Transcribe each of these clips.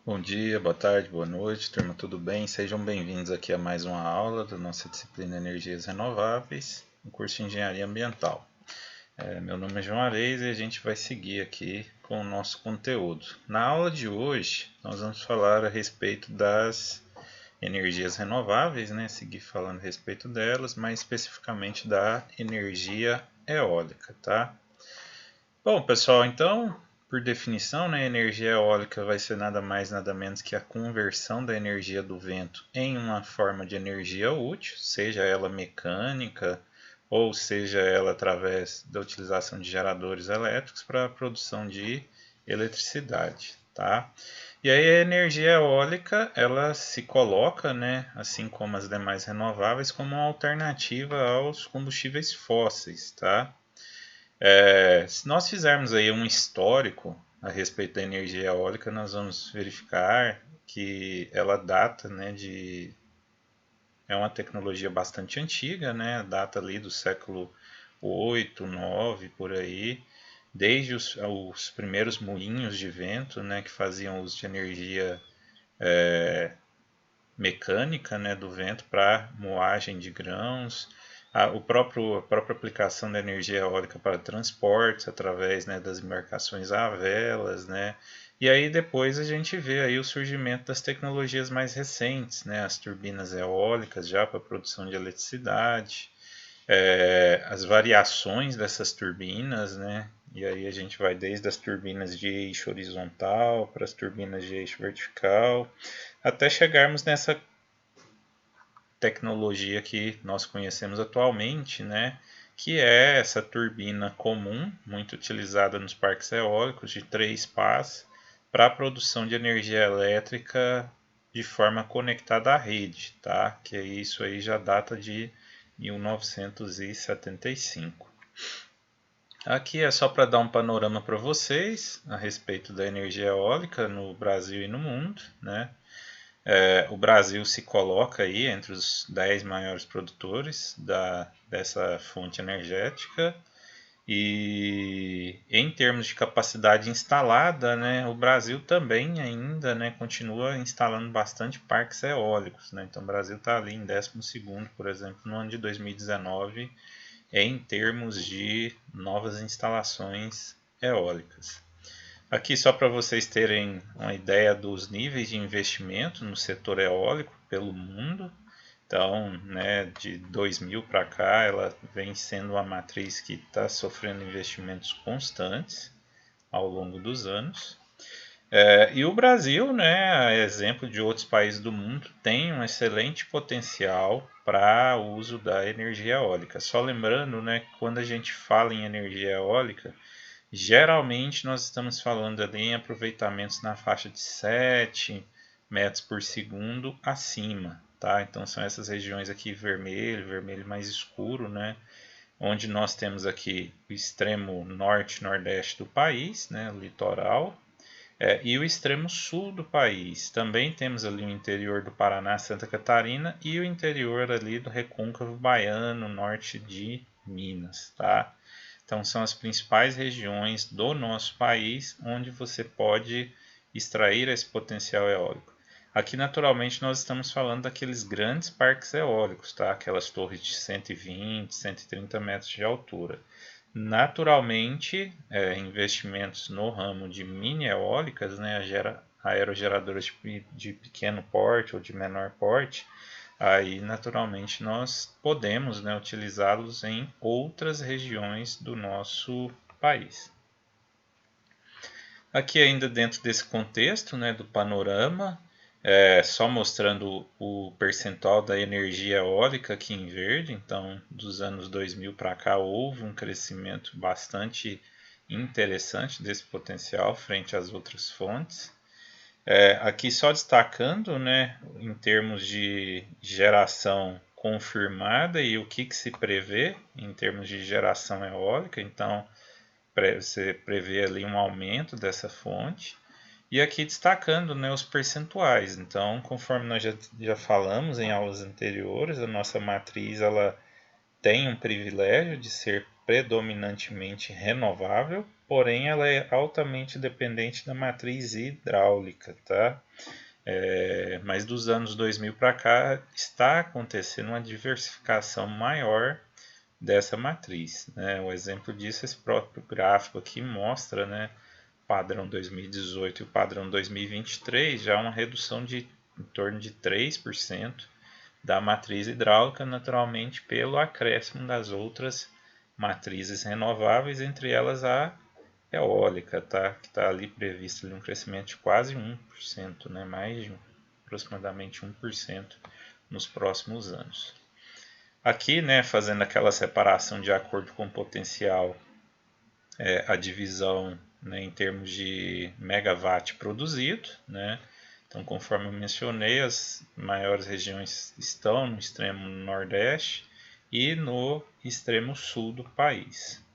Bom dia, boa tarde, boa noite, turma, tudo bem? Sejam bem-vindos aqui a mais uma aula da nossa disciplina Energias Renováveis, no curso de Engenharia Ambiental. Meu nome é João Areis e a gente vai seguir aqui com o nosso conteúdo. Na aula de hoje, nós vamos falar a respeito das energias renováveis, né? Seguir falando a respeito delas, mais especificamente da energia eólica, tá? Bom, pessoal, então, por definição, né, a energia eólica vai ser nada mais nada menos que a conversão da energia do vento em uma forma de energia útil, seja ela mecânica ou seja ela através da utilização de geradores elétricos para a produção de eletricidade, tá? E aí a energia eólica, ela se coloca, né, assim como as demais renováveis, como uma alternativa aos combustíveis fósseis, tá? Se nós fizermos aí um histórico a respeito da energia eólica, nós vamos verificar que ela data, né, é uma tecnologia bastante antiga, né, data ali do século 8, 9 por aí, desde os primeiros moinhos de vento, né, que faziam uso de energia mecânica, né, do vento para moagem de grãos, a própria aplicação da energia eólica para transportes através, né, das embarcações a velas, né, e aí depois a gente vê aí o surgimento das tecnologias mais recentes, né, as turbinas eólicas já para produção de eletricidade, as variações dessas turbinas, né, e aí a gente vai desde as turbinas de eixo horizontal para as turbinas de eixo vertical, até chegarmos nessa tecnologia que nós conhecemos atualmente, né, que é essa turbina comum, muito utilizada nos parques eólicos de três pás, para a produção de energia elétrica de forma conectada à rede, tá? Que isso aí já data de 1975. Aqui é só para dar um panorama para vocês a respeito da energia eólica no Brasil e no mundo, né? O Brasil se coloca aí entre os 10 maiores produtores dessa fonte energética e em termos de capacidade instalada, né, o Brasil também ainda, né, continua instalando bastante parques eólicos, né? Então o Brasil está ali em 12º, por exemplo, no ano de 2019, em termos de novas instalações eólicas. Aqui só para vocês terem uma ideia dos níveis de investimento no setor eólico pelo mundo. Então, né, de 2000 para cá, ela vem sendo uma matriz que está sofrendo investimentos constantes ao longo dos anos. E o Brasil, né, a exemplo de outros países do mundo, tem um excelente potencial para o uso da energia eólica. Só lembrando, né, que quando a gente fala em energia eólica, geralmente nós estamos falando ali em aproveitamentos na faixa de 7 metros por segundo acima, tá? Então são essas regiões aqui vermelho, vermelho mais escuro, né? Onde nós temos aqui o extremo norte, nordeste do país, né? O litoral, e o extremo sul do país. Também temos ali o interior do Paraná, Santa Catarina e o interior ali do Recôncavo Baiano, norte de Minas, tá? Então são as principais regiões do nosso país onde você pode extrair esse potencial eólico. Aqui naturalmente nós estamos falando daqueles grandes parques eólicos, tá? Aquelas torres de 120, 130 metros de altura. Naturalmente, investimentos no ramo de mini eólicas, né, aerogeradoras de pequeno porte ou de menor porte, aí naturalmente nós podemos, né, utilizá-los em outras regiões do nosso país. Aqui ainda dentro desse contexto, né, do panorama, só mostrando o percentual da energia eólica aqui em verde. Então, dos anos 2000 para cá houve um crescimento bastante interessante desse potencial frente às outras fontes. Aqui só destacando, né, em termos de geração confirmada e o que se prevê em termos de geração eólica. Então, você prevê ali um aumento dessa fonte. E aqui destacando, né, os percentuais. Então, conforme nós já falamos em aulas anteriores, a nossa matriz ela tem um privilégio de ser predominantemente renovável, porém ela é altamente dependente da matriz hidráulica, tá? Mas dos anos 2000 para cá está acontecendo uma diversificação maior dessa matriz, né? O exemplo disso, esse próprio gráfico aqui mostra, né, padrão 2018 e o padrão 2023, já uma redução de em torno de 3% da matriz hidráulica, naturalmente pelo acréscimo das outras matrizes renováveis, entre elas a eólica, tá? Que está ali previsto ali um crescimento de quase 1%, né? Mais de aproximadamente 1% nos próximos anos. Aqui, né, fazendo aquela separação de acordo com o potencial, a divisão, né, em termos de megawatt produzido, né? Então, conforme eu mencionei, as maiores regiões estão no extremo nordeste e no extremo sul do país.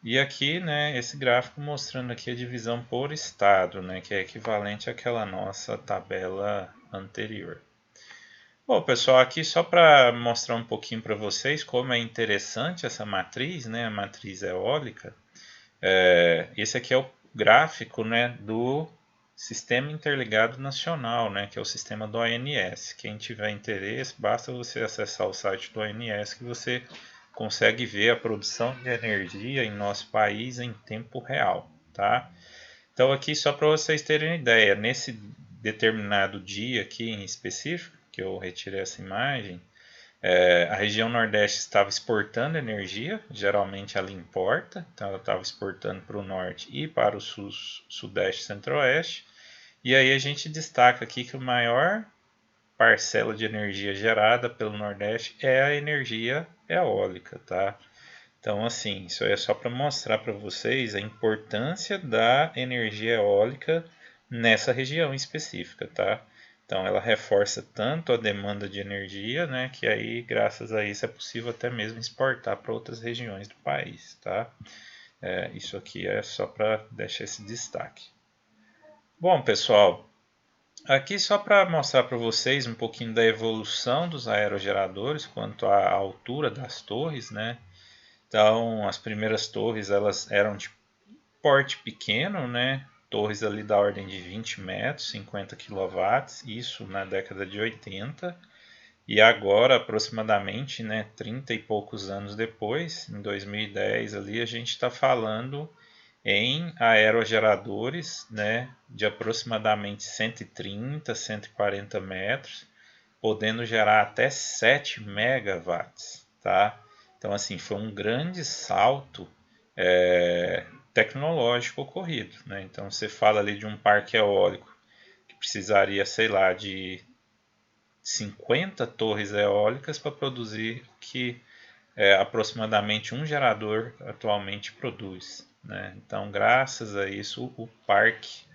E aqui, né, esse gráfico mostrando aqui a divisão por estado, né, que é equivalente àquela nossa tabela anterior. Bom, pessoal, aqui só para mostrar um pouquinho para vocês como é interessante essa matriz, né, a matriz eólica. Esse aqui é o gráfico, né, do Sistema Interligado Nacional, né, que é o sistema do ONS. Quem tiver interesse, basta você acessar o site do ONS que você consegue ver a produção de energia em nosso país em tempo real, tá? Então aqui só para vocês terem uma ideia, nesse determinado dia aqui em específico, que eu retirei essa imagem, a região Nordeste estava exportando energia, geralmente ela importa, então ela estava exportando para o Norte e para o Sul, Sudeste e Centro-Oeste. E aí a gente destaca aqui que a maior parcela de energia gerada pelo Nordeste é a energia eólica, tá? Então, assim, isso é só para mostrar para vocês a importância da energia eólica nessa região específica, tá? Então, ela reforça tanto a demanda de energia, né, que aí, graças a isso, é possível até mesmo exportar para outras regiões do país, tá? Isso aqui é só para deixar esse destaque. Bom, pessoal, aqui só para mostrar para vocês um pouquinho da evolução dos aerogeradores quanto à altura das torres, né? Então, as primeiras torres elas eram de porte pequeno, né? Torres ali da ordem de 20 metros, 50 kW, isso na década de 80. E agora, aproximadamente, né, 30 e poucos anos depois, em 2010 ali, a gente está falando em aerogeradores, né, de aproximadamente 130, 140 metros, podendo gerar até 7 megawatts, tá? Então, assim, foi um grande salto tecnológico ocorrido, né? Então, você fala ali de um parque eólico que precisaria, sei lá, de 50 torres eólicas para produzir o que aproximadamente um gerador atualmente produz, né? Então, graças a isso, o parque,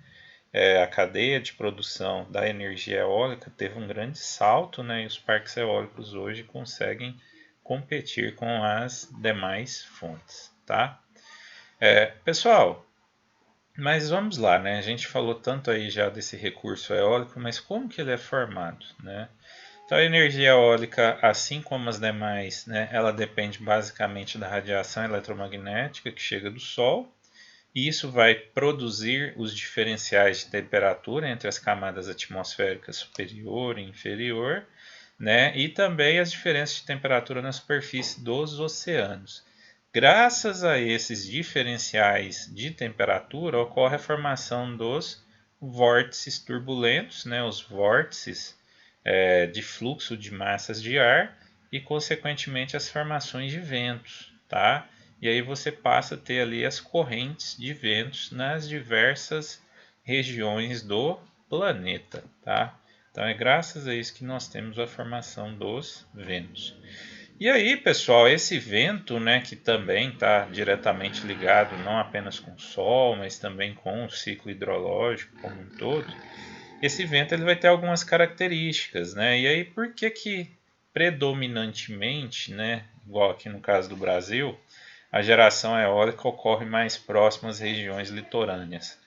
a cadeia de produção da energia eólica teve um grande salto, né? E os parques eólicos hoje conseguem competir com as demais fontes, tá? Pessoal, mas vamos lá, né? A gente falou tanto aí já desse recurso eólico, mas como que ele é formado, né? Então, a energia eólica, assim como as demais, né, ela depende basicamente da radiação eletromagnética que chega do Sol, e isso vai produzir os diferenciais de temperatura entre as camadas atmosféricas superior e inferior, né, e também as diferenças de temperatura na superfície dos oceanos. Graças a esses diferenciais de temperatura, ocorre a formação dos vórtices turbulentos, né, os vórtices de fluxo de massas de ar e, consequentemente, as formações de ventos, tá? E aí você passa a ter ali as correntes de ventos nas diversas regiões do planeta, tá? Então é graças a isso que nós temos a formação dos ventos. E aí, pessoal, esse vento, né, que também está diretamente ligado não apenas com o Sol, mas também com o ciclo hidrológico como um todo, esse vento ele vai ter algumas características, né? E aí por que que predominantemente, né, igual aqui no caso do Brasil, a geração eólica ocorre mais próximo às regiões litorâneas?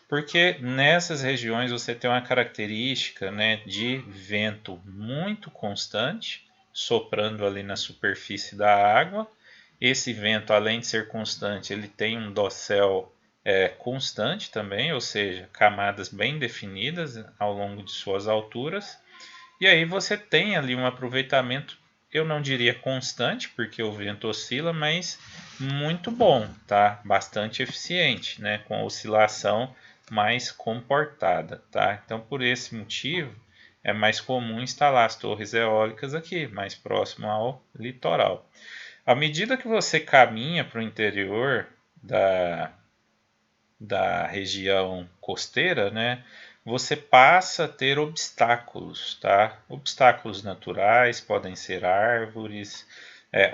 Porque nessas regiões você tem uma característica, né, de vento muito constante, soprando ali na superfície da água. Esse vento, além de ser constante, ele tem um dossel constante também, ou seja, camadas bem definidas ao longo de suas alturas. E aí você tem ali um aproveitamento, eu não diria constante, porque o vento oscila, mas muito bom, tá? Bastante eficiente, né? Com a oscilação mais comportada, tá? Então, por esse motivo, é mais comum instalar as torres eólicas aqui, mais próximo ao litoral. À medida que você caminha para o interior da região costeira, né, você passa a ter obstáculos, tá? Obstáculos naturais, podem ser árvores,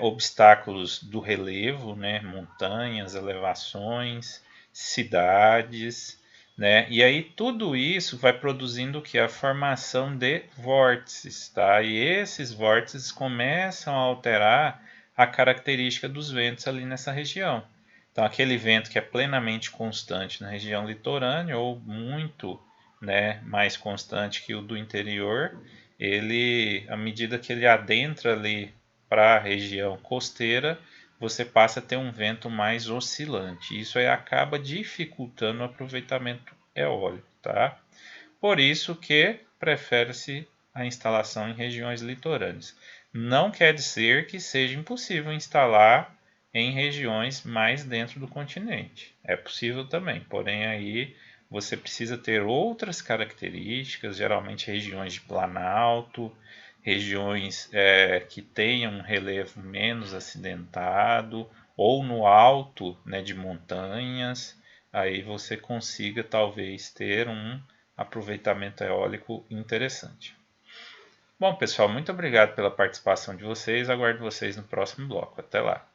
obstáculos do relevo, né, montanhas, elevações, cidades, né? E aí tudo isso vai produzindo o que? A formação de vórtices, tá? E esses vórtices começam a alterar a característica dos ventos ali nessa região. Então, aquele vento que é plenamente constante na região litorânea ou muito, né, mais constante que o do interior, ele, à medida que ele adentra ali para a região costeira, você passa a ter um vento mais oscilante. Isso aí acaba dificultando o aproveitamento eólico, tá? Por isso que prefere-se a instalação em regiões litorâneas. Não quer dizer que seja impossível instalar em regiões mais dentro do continente. É possível também, porém aí você precisa ter outras características, geralmente regiões de planalto, regiões que tenham um relevo menos acidentado, ou no alto, né, de montanhas, aí você consiga talvez ter um aproveitamento eólico interessante. Bom, pessoal, muito obrigado pela participação de vocês. Aguardo vocês no próximo bloco. Até lá.